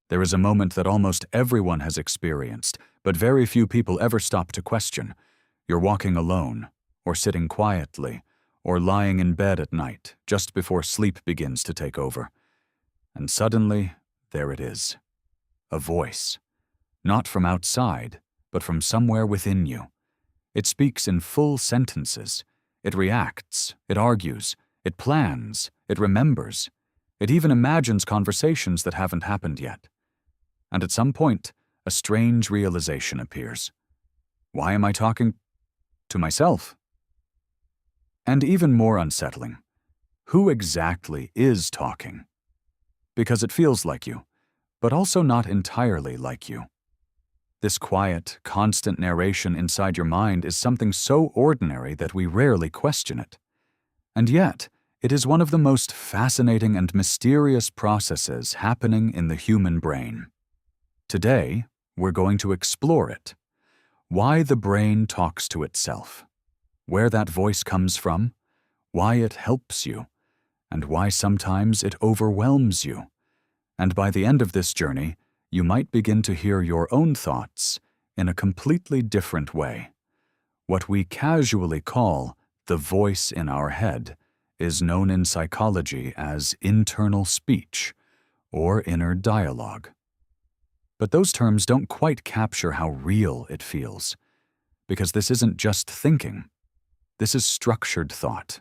There is a moment that almost everyone has experienced, but very few people ever stop to question. You're walking alone, or sitting quietly, or lying in bed at night, just before sleep begins to take over. And suddenly, there it is. A voice. Not from outside, but from somewhere within you. It speaks in full sentences. It reacts, it argues, it plans, it remembers. It even imagines conversations that haven't happened yet. And at some point, a strange realization appears. Why am I talking to myself? And even more unsettling, who exactly is talking? Because it feels like you, but also not entirely like you. This quiet, constant narration inside your mind is something so ordinary that we rarely question it. And yet, it is one of the most fascinating and mysterious processes happening in the human brain. Today, we're going to explore it. Why the brain talks to itself, where that voice comes from, why it helps you, and why sometimes it overwhelms you. And by the end of this journey, you might begin to hear your own thoughts in a completely different way. What we casually call the voice in our head is known in psychology as internal speech or inner dialogue. But those terms don't quite capture how real it feels, because this isn't just thinking. This is structured thought.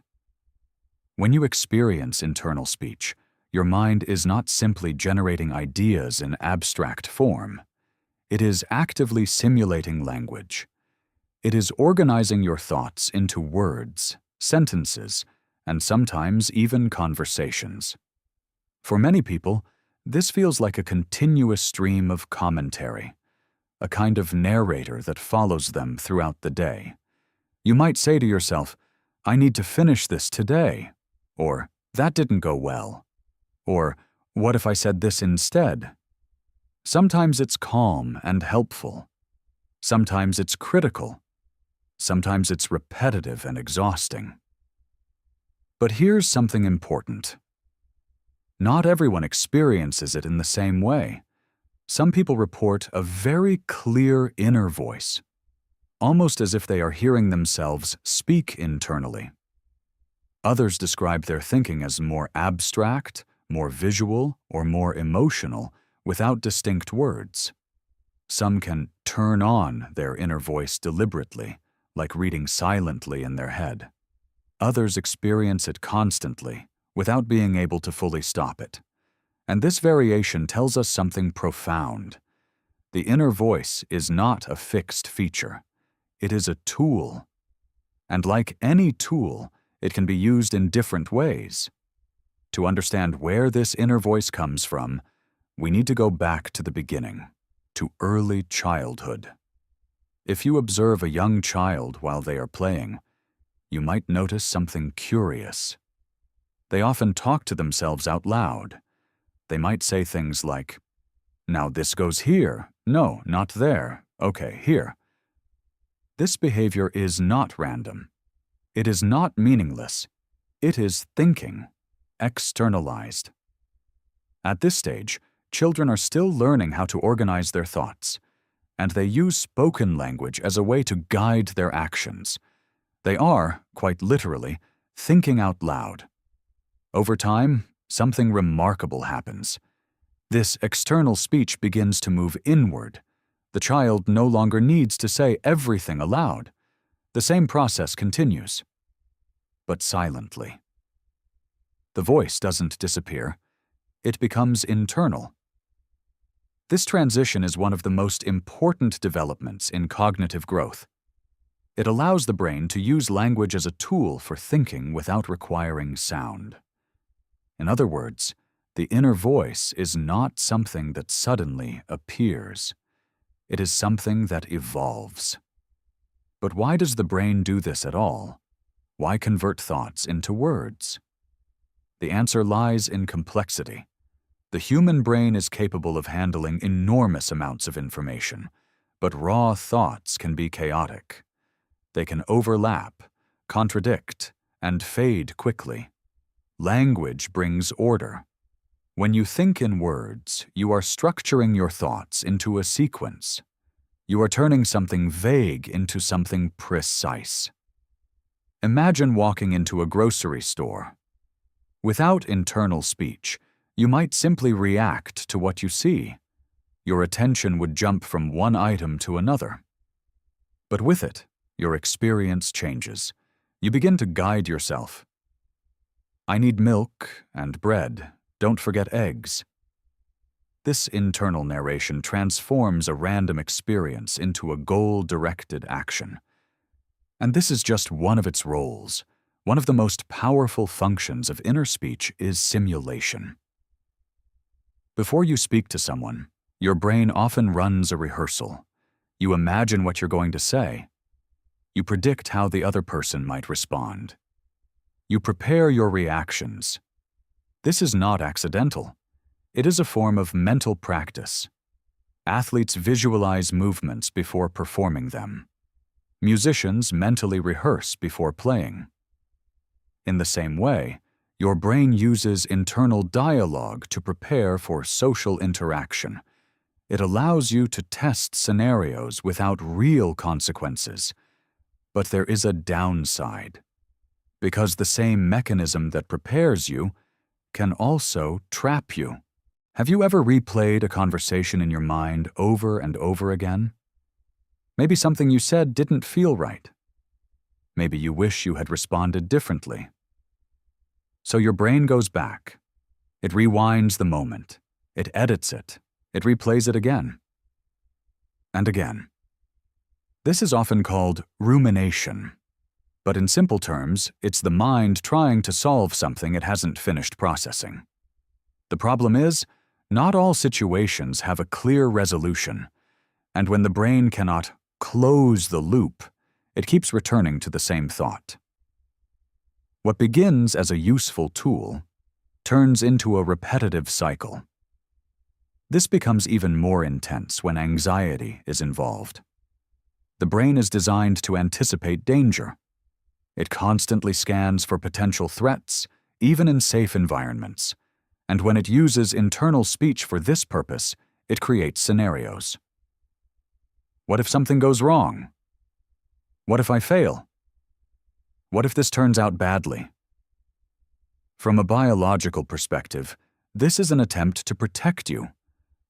When you experience internal speech, your mind is not simply generating ideas in abstract form. It is actively simulating language. It is organizing your thoughts into words, sentences, and sometimes even conversations. For many people, this feels like a continuous stream of commentary, a kind of narrator that follows them throughout the day. You might say to yourself, "I need to finish this today," or "that didn't go well," or "what if I said this instead?" Sometimes it's calm and helpful. Sometimes it's critical. Sometimes it's repetitive and exhausting. But here's something important. Not everyone experiences it in the same way. Some people report a very clear inner voice, almost as if they are hearing themselves speak internally. Others describe their thinking as more abstract, more visual, or more emotional, without distinct words. Some can turn on their inner voice deliberately, like reading silently in their head. Others experience it constantly, without being able to fully stop it. And this variation tells us something profound. The inner voice is not a fixed feature. It is a tool. And like any tool, it can be used in different ways. To understand where this inner voice comes from, we need to go back to the beginning, to early childhood. If you observe a young child while they are playing, you might notice something curious. They often talk to themselves out loud. They might say things like, "Now this goes here. No, not there. Okay, here." This behavior is not random. It is not meaningless. It is thinking, externalized. At this stage, children are still learning how to organize their thoughts, and they use spoken language as a way to guide their actions. They are, quite literally, thinking out loud. Over time, something remarkable happens. This external speech begins to move inward. The child no longer needs to say everything aloud. The same process continues, but silently. The voice doesn't disappear. It becomes internal. This transition is one of the most important developments in cognitive growth. It allows the brain to use language as a tool for thinking without requiring sound. In other words, the inner voice is not something that suddenly appears. It is something that evolves. But why does the brain do this at all? Why convert thoughts into words? The answer lies in complexity. The human brain is capable of handling enormous amounts of information, but raw thoughts can be chaotic. They can overlap, contradict, and fade quickly. Language brings order. When you think in words, you are structuring your thoughts into a sequence. You are turning something vague into something precise. Imagine walking into a grocery store. Without internal speech, you might simply react to what you see. Your attention would jump from one item to another. But with it, your experience changes. You begin to guide yourself. I need milk and bread. Don't forget eggs. This internal narration transforms a random experience into a goal-directed action. And this is just one of its roles. One of the most powerful functions of inner speech is simulation. Before you speak to someone, your brain often runs a rehearsal. You imagine what you're going to say. You predict how the other person might respond. You prepare your reactions. This is not accidental. It is a form of mental practice. Athletes visualize movements before performing them. Musicians mentally rehearse before playing. In the same way, your brain uses internal dialogue to prepare for social interaction. It allows you to test scenarios without real consequences. But there is a downside. Because the same mechanism that prepares you can also trap you. Have you ever replayed a conversation in your mind over and over again? Maybe something you said didn't feel right. Maybe you wish you had responded differently. So your brain goes back. It rewinds the moment. It edits it. It replays it again. And again. This is often called rumination. But in simple terms, it's the mind trying to solve something it hasn't finished processing. The problem is, not all situations have a clear resolution, and when the brain cannot close the loop, it keeps returning to the same thought. What begins as a useful tool turns into a repetitive cycle. This becomes even more intense when anxiety is involved. The brain is designed to anticipate danger. It constantly scans for potential threats, even in safe environments. And when it uses internal speech for this purpose, it creates scenarios. What if something goes wrong? What if I fail? What if this turns out badly? From a biological perspective, this is an attempt to protect you.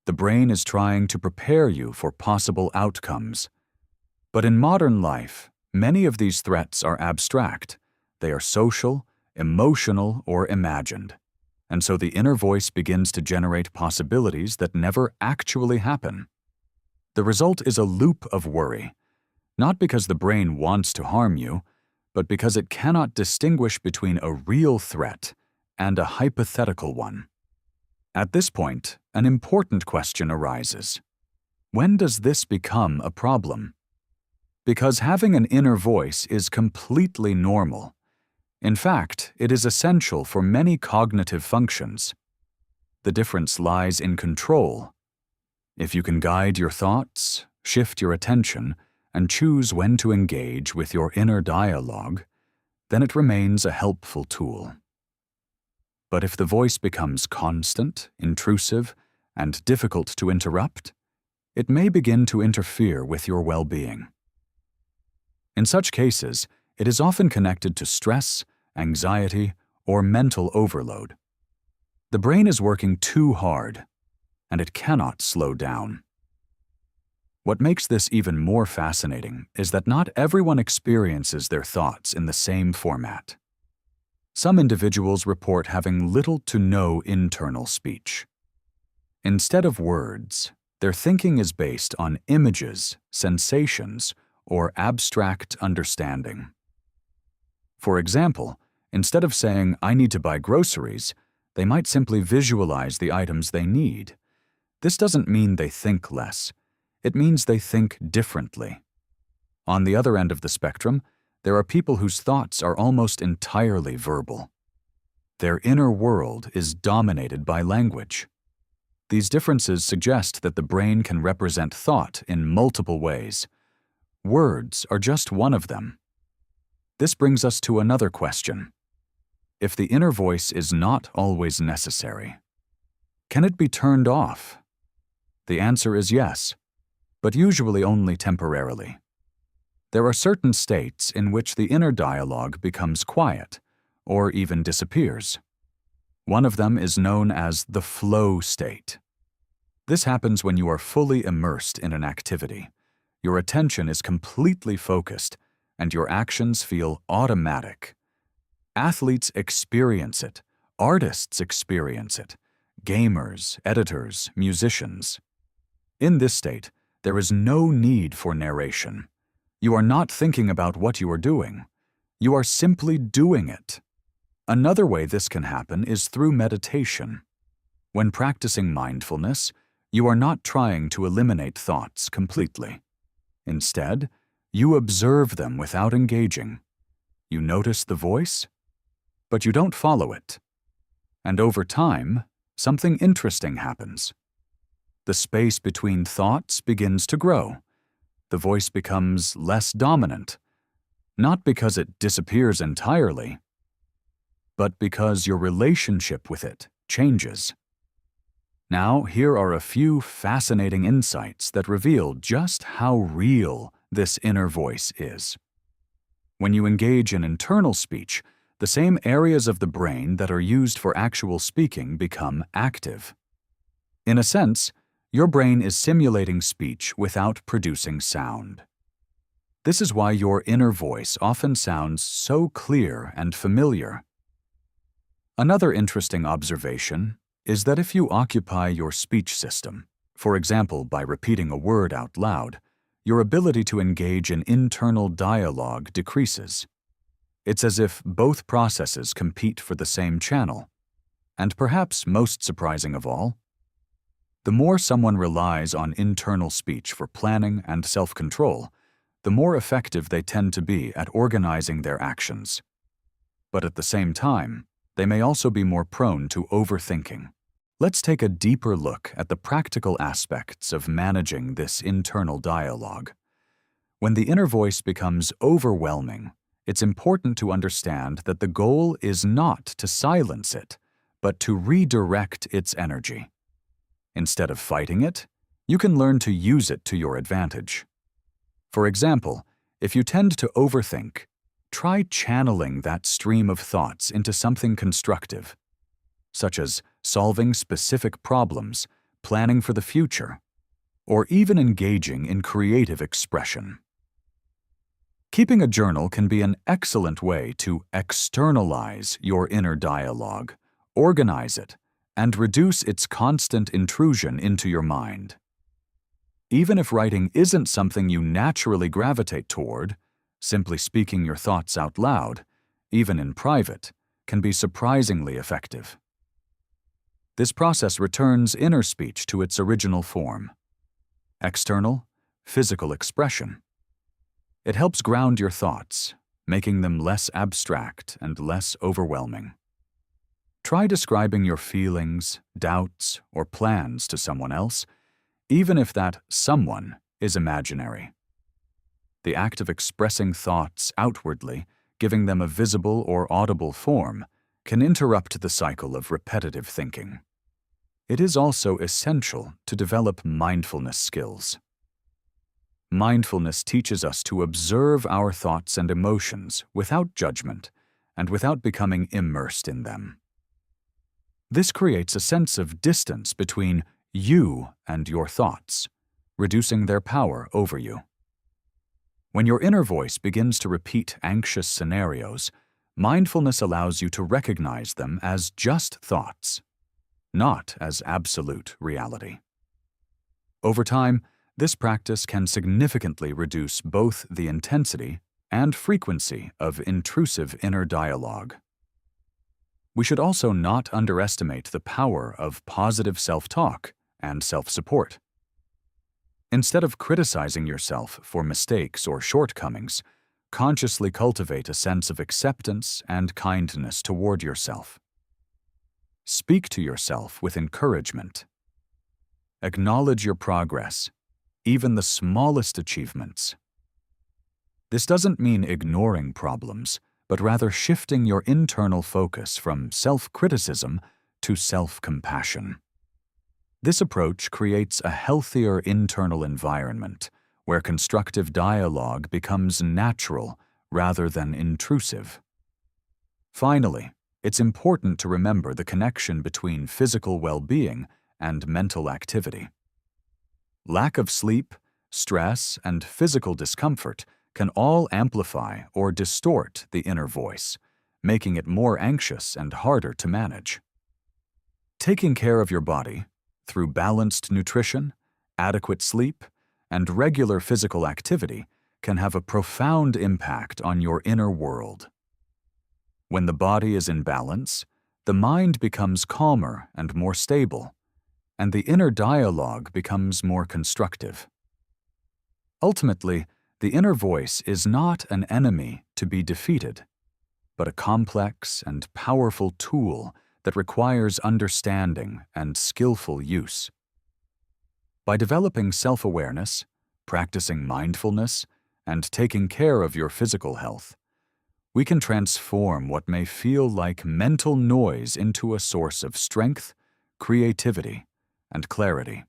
The brain is trying to prepare you for possible outcomes. But in modern life, many of these threats are abstract. They are social, emotional, or imagined. And so the inner voice begins to generate possibilities that never actually happen. The result is a loop of worry, not because the brain wants to harm you, but because it cannot distinguish between a real threat and a hypothetical one. At this point, an important question arises. When does this become a problem? Because having an inner voice is completely normal. In fact, it is essential for many cognitive functions. The difference lies in control. If you can guide your thoughts, shift your attention, and choose when to engage with your inner dialogue, then it remains a helpful tool. But if the voice becomes constant, intrusive, and difficult to interrupt, it may begin to interfere with your well-being. In such cases, it is often connected to stress, anxiety, or mental overload. The brain is working too hard, and it cannot slow down. What makes this even more fascinating is that not everyone experiences their thoughts in the same format. Some individuals report having little to no internal speech. Instead of words, their thinking is based on images, sensations, or abstract understanding. For example, instead of saying, "I need to buy groceries," they might simply visualize the items they need. This doesn't mean they think less. It means they think differently. On the other end of the spectrum, there are people whose thoughts are almost entirely verbal. Their inner world is dominated by language. These differences suggest that the brain can represent thought in multiple ways. Words are just one of them. This brings us to another question. If the inner voice is not always necessary, Can it be turned off? The answer is yes, but usually only temporarily. There are certain states in which the inner dialogue becomes quiet, or even disappears. One of them is known as the flow state. This happens when you are fully immersed in an activity. Your attention is completely focused, and your actions feel automatic. Athletes experience it, artists experience it, gamers, editors, musicians. In this state, there is no need for narration. You are not thinking about what you are doing. You are simply doing it. Another way this can happen is through meditation. When practicing mindfulness, you are not trying to eliminate thoughts completely. Instead, you observe them without engaging. You notice the voice, but you don't follow it. And over time, something interesting happens. The space between thoughts begins to grow. The voice becomes less dominant, not because it disappears entirely, but because your relationship with it changes. Now, here are a few fascinating insights that reveal just how real this inner voice is. When you engage in internal speech, the same areas of the brain that are used for actual speaking become active. In a sense, your brain is simulating speech without producing sound. This is why your inner voice often sounds so clear and familiar. Another interesting observation is that if you occupy your speech system, for example by repeating a word out loud, your ability to engage in internal dialogue decreases. It's as if both processes compete for the same channel. And perhaps most surprising of all, the more someone relies on internal speech for planning and self-control, the more effective they tend to be at organizing their actions. But at the same time, they may also be more prone to overthinking. Let's take a deeper look at the practical aspects of managing this internal dialogue. When the inner voice becomes overwhelming, it's important to understand that the goal is not to silence it, but to redirect its energy. Instead of fighting it, you can learn to use it to your advantage. For example, if you tend to overthink, try channeling that stream of thoughts into something constructive, such as solving specific problems, planning for the future, or even engaging in creative expression. Keeping a journal can be an excellent way to externalize your inner dialogue, organize it, and reduce its constant intrusion into your mind. Even if writing isn't something you naturally gravitate toward, simply speaking your thoughts out loud, even in private, can be surprisingly effective. This process returns inner speech to its original form. External, physical expression. It helps ground your thoughts, making them less abstract and less overwhelming. Try describing your feelings, doubts, or plans to someone else, even if that someone is imaginary. The act of expressing thoughts outwardly, giving them a visible or audible form, can interrupt the cycle of repetitive thinking. It is also essential to develop mindfulness skills. Mindfulness teaches us to observe our thoughts and emotions without judgment and without becoming immersed in them. This creates a sense of distance between you and your thoughts, reducing their power over you. When your inner voice begins to repeat anxious scenarios, mindfulness allows you to recognize them as just thoughts, not as absolute reality. Over time, this practice can significantly reduce both the intensity and frequency of intrusive inner dialogue. We should also not underestimate the power of positive self-talk and self-support. Instead of criticizing yourself for mistakes or shortcomings, consciously cultivate a sense of acceptance and kindness toward yourself. Speak to yourself with encouragement. Acknowledge your progress, even the smallest achievements. This doesn't mean ignoring problems, but rather shifting your internal focus from self-criticism to self-compassion. This approach creates a healthier internal environment where constructive dialogue becomes natural rather than intrusive. Finally, it's important to remember the connection between physical well-being and mental activity. Lack of sleep, stress, and physical discomfort can all amplify or distort the inner voice, making it more anxious and harder to manage. Taking care of your body through balanced nutrition, adequate sleep, and regular physical activity can have a profound impact on your inner world. When the body is in balance, the mind becomes calmer and more stable, and the inner dialogue becomes more constructive. Ultimately, the inner voice is not an enemy to be defeated, but a complex and powerful tool that requires understanding and skillful use. By developing self-awareness, practicing mindfulness, and taking care of your physical health, we can transform what may feel like mental noise into a source of strength, creativity, and clarity.